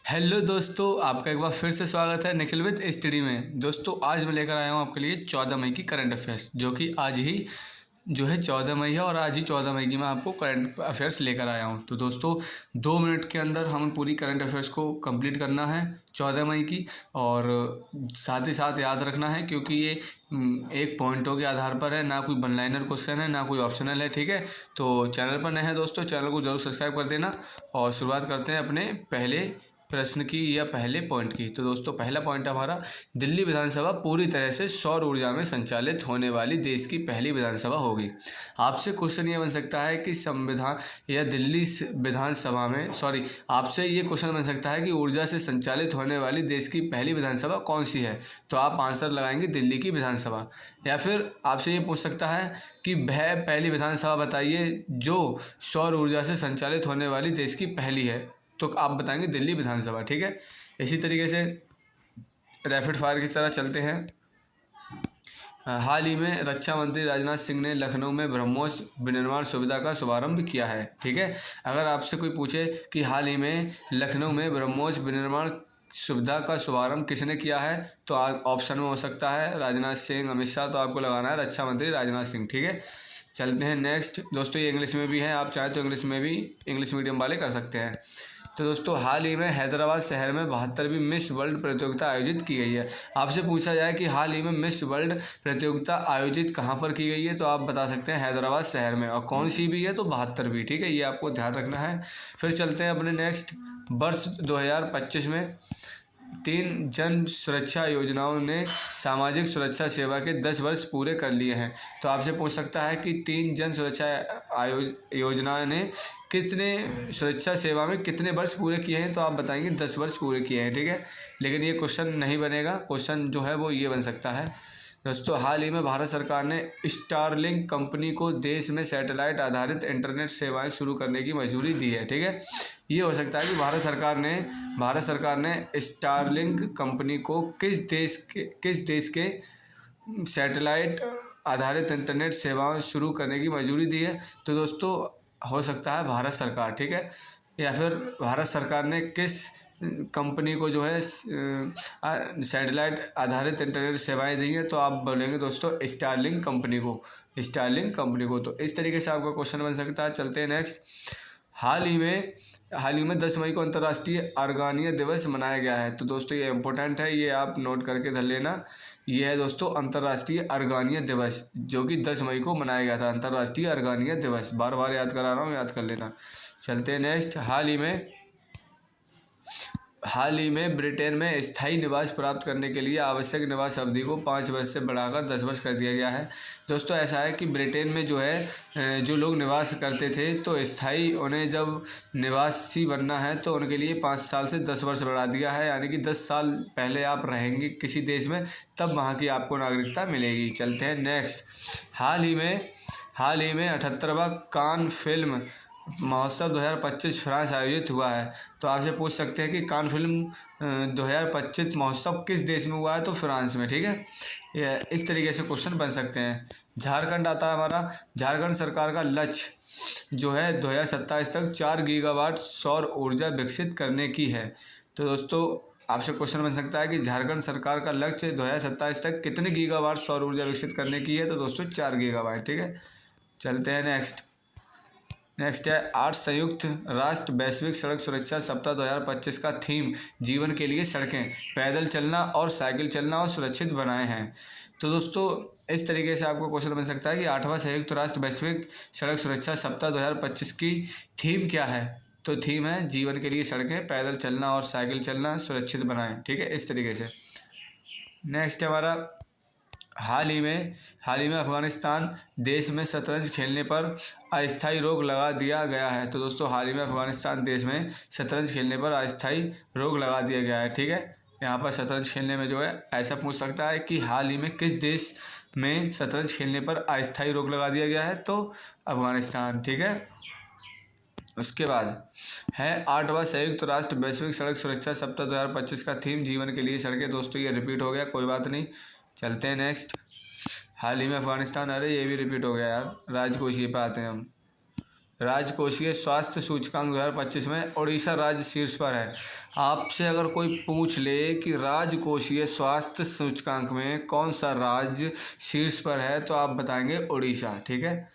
Hello दोस्तों, आपका एक बार फिर से स्वागत है निखिल विद स्टडी में। दोस्तों आज मैं लेकर आया हूँ आपके लिए 14 मई की करंट अफेयर्स, जो कि आज ही जो है 14 मई है और आज ही 14 मई की मैं आपको करंट अफेयर्स लेकर आया हूँ। तो दोस्तों 2 मिनट के अंदर हमें पूरी करंट अफेयर्स को कंप्लीट करना है 14 मई की, और साथ ही साथ याद रखना है क्योंकि ये एक पॉइंटों के आधार पर है, ना कोई वन लाइनर क्वेश्चन है ना कोई ऑप्शनल है। ठीक है, तो चैनल पर नए हैं दोस्तों, चैनल को जरूर सब्सक्राइब कर देना। और शुरुआत करते हैं अपने पहले प्रश्न की या पहले पॉइंट की। तो दोस्तों पहला पॉइंट हमारा, दिल्ली विधानसभा पूरी तरह से सौर ऊर्जा में संचालित होने वाली देश की पहली विधानसभा होगी। आपसे क्वेश्चन ये बन सकता है कि संविधान या दिल्ली विधानसभा में आपसे ये क्वेश्चन बन सकता है कि ऊर्जा से संचालित होने वाली देश की पहली विधानसभा कौन सी है। तो आप आंसर लगाएंगे दिल्ली की विधानसभा। या फिर आपसे ये पूछ सकता है कि वह पहली विधानसभा बताइए जो सौर ऊर्जा से संचालित होने वाली देश की पहली है, तो आप बताएंगे दिल्ली विधानसभा। ठीक है, इसी तरीके से रैपिड फायर की तरह चलते हैं। हाल ही में रक्षा मंत्री राजनाथ सिंह ने लखनऊ में ब्रह्मोस विनिर्माण सुविधा का शुभारंभ किया है। ठीक है, अगर आपसे कोई पूछे कि हाल ही में लखनऊ में ब्रह्मोस विनिर्माण सुविधा का शुभारंभ किसने किया है, तो ऑप्शन में हो सकता है राजनाथ सिंह, अमित शाह। तो आपको लगाना है रक्षा मंत्री राजनाथ सिंह। ठीक है, चलते हैं नेक्स्ट। दोस्तों ये इंग्लिश में भी है, आप चाहें तो इंग्लिश में भी इंग्लिश मीडियम वाले कर सकते हैं। तो दोस्तों हाल ही में हैदराबाद शहर में 72वीं मिस वर्ल्ड प्रतियोगिता आयोजित की गई है। आपसे पूछा जाए कि हाल ही में मिस वर्ल्ड प्रतियोगिता आयोजित कहाँ पर की गई है, तो आप बता सकते हैं हैदराबाद शहर में। और कौन सी भी है, तो 72वीं। ठीक है, ये आपको ध्यान रखना है। फिर चलते हैं अपने नेक्स्ट। वर्ष 2025 में 3 जन सुरक्षा योजनाओं ने सामाजिक सुरक्षा सेवा के 10 वर्ष पूरे कर लिए हैं। तो आपसे पूछ सकता है कि 3 जन सुरक्षा योजना ने कितने सुरक्षा सेवा में कितने वर्ष पूरे किए हैं, तो आप बताएंगे 10 वर्ष पूरे किए हैं। ठीक है, लेकिन ये क्वेश्चन नहीं बनेगा। क्वेश्चन जो है वो ये बन सकता है। दोस्तों हाल ही में भारत सरकार ने स्टारलिंक कंपनी को देश में सैटेलाइट आधारित इंटरनेट सेवाएं शुरू करने की मंजूरी दी है। ठीक है, ये हो सकता है कि भारत सरकार ने स्टारलिंक कंपनी को किस देश के सैटेलाइट आधारित इंटरनेट सेवाएं शुरू करने की मंजूरी दी है। तो दोस्तों हो सकता है भारत सरकार। ठीक है, या फिर भारत सरकार ने किस कंपनी को जो है सैटेलाइट आधारित इंटरनेट सेवाएं दी हैं, तो आप बोलेंगे दोस्तों स्टारलिंक कंपनी को। तो इस तरीके से आपका क्वेश्चन बन सकता है। चलते हैं नेक्स्ट। हाल ही में 10 मई को अंतर्राष्ट्रीय अर्गानिया दिवस मनाया गया है। तो दोस्तों ये इंपॉर्टेंट है, ये आप नोट करके धर लेना। ये है दोस्तों अंतर्राष्ट्रीय अर्गानिया दिवस, जो कि 10 मई को मनाया गया था। अंतर्राष्ट्रीय अर्गानिया दिवस, बार बार याद करा रहा हूँ, याद कर लेना। चलते हैं नेक्स्ट। हाल ही में ब्रिटेन में स्थायी निवास प्राप्त करने के लिए आवश्यक निवास अवधि को 5 वर्ष से बढ़ाकर 10 वर्ष कर दिया गया है। दोस्तों ऐसा है कि ब्रिटेन में जो है जो लोग निवास करते थे, तो स्थायी उन्हें जब निवासी बनना है तो उनके लिए 5 साल से 10 वर्ष बढ़ा दिया है। यानी कि 10 साल पहले आप रहेंगे किसी देश में, तब वहाँ की आपको नागरिकता मिलेगी। चलते हैं नेक्स्ट। हाल ही में 78वां कान फिल्म महोत्सव 2025 फ्रांस आयोजित हुआ है। तो आपसे पूछ सकते हैं कि कान फिल्म 2025 महोत्सव किस देश में हुआ है, तो फ्रांस में। ठीक है, इस तरीके से क्वेश्चन बन सकते हैं। झारखंड आता है हमारा। झारखंड सरकार का लक्ष्य जो है 2027 तक 4 गीगावाट सौर ऊर्जा विकसित करने की है। तो दोस्तों आपसे क्वेश्चन बन सकता है कि झारखंड सरकार का लक्ष्य 2027 तक कितने गीगावाट सौर ऊर्जा विकसित करने की है, तो दोस्तों 4 गीगावाट। ठीक है, चलते हैं नेक्स्ट है 8 संयुक्त राष्ट्र वैश्विक सड़क सुरक्षा सप्ताह 2025 का थीम जीवन के लिए सड़कें, पैदल चलना और साइकिल चलना और सुरक्षित बनाए हैं। तो दोस्तों इस तरीके से आपको क्वेश्चन बन सकता है कि 8वां संयुक्त राष्ट्र वैश्विक सड़क सुरक्षा सप्ताह 2025 की थीम क्या है। तो थीम है जीवन के लिए सड़कें, पैदल चलना और साइकिल चलना सुरक्षित बनाएं। ठीक है, इस तरीके से। नेक्स्ट हमारा, हाल ही में अफगानिस्तान देश में शतरंज खेलने पर अस्थायी रोक लगा दिया गया है। तो दोस्तों हाल ही में अफगानिस्तान देश में शतरंज खेलने पर अस्थायी रोक लगा दिया गया है। ठीक है, यहाँ पर शतरंज खेलने में जो है ऐसा पूछ सकता है कि हाल ही में किस देश में शतरंज खेलने पर अस्थायी रोक लगा दिया गया है, तो अफगानिस्तान। ठीक है, उसके बाद है 8वां संयुक्त राष्ट्र वैश्विक सड़क सुरक्षा सप्ताह 2025 का थीम जीवन के लिए सड़कें। दोस्तों ये रिपीट हो गया, कोई बात नहीं। चलते हैं नेक्स्ट। हाल ही में अफगानिस्तान, अरे ये भी रिपीट हो गया यार। राजकोषीय पे आते हैं हम। राजकोषीय स्वास्थ्य सूचकांक 2025 में उड़ीसा राज्य शीर्ष पर है। आपसे अगर कोई पूछ ले कि राजकोषीय स्वास्थ्य सूचकांक में कौन सा राज्य शीर्ष पर है तो आप बताएंगे उड़ीसा। ठीक है,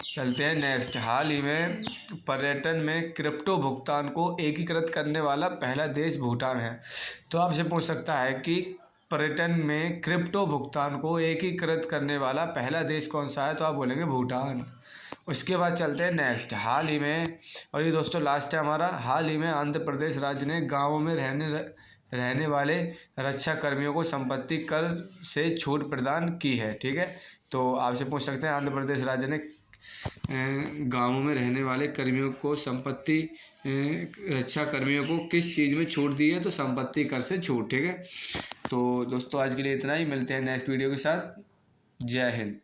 चलते हैं नेक्स्ट। हाल ही में पर्यटन में क्रिप्टो भुगतान को एकीकृत करने वाला पहला देश भूटान है। तो आपसे पूछ सकता है कि पर्यटन में क्रिप्टो भुगतान को एकीकृत करने वाला पहला देश कौन सा है, तो आप बोलेंगे भूटान। उसके बाद चलते हैं नेक्स्ट। हाल ही में, और ये दोस्तों लास्ट है हमारा, हाल ही में आंध्र प्रदेश राज्य ने गाँवों में रहने वाले रक्षा कर्मियों को संपत्ति कर से छूट प्रदान की है। ठीक है, तो आपसे पूछ सकते हैं आंध्र प्रदेश राज्य ने गाँवों में रहने वाले कर्मियों को संपत्ति रक्षा कर्मियों को किस चीज़ में छूट दी है, तो संपत्ति कर से छूट। ठीक है, तो दोस्तों आज के लिए इतना ही, मिलते हैं नेक्स्ट वीडियो के साथ। जय हिंद।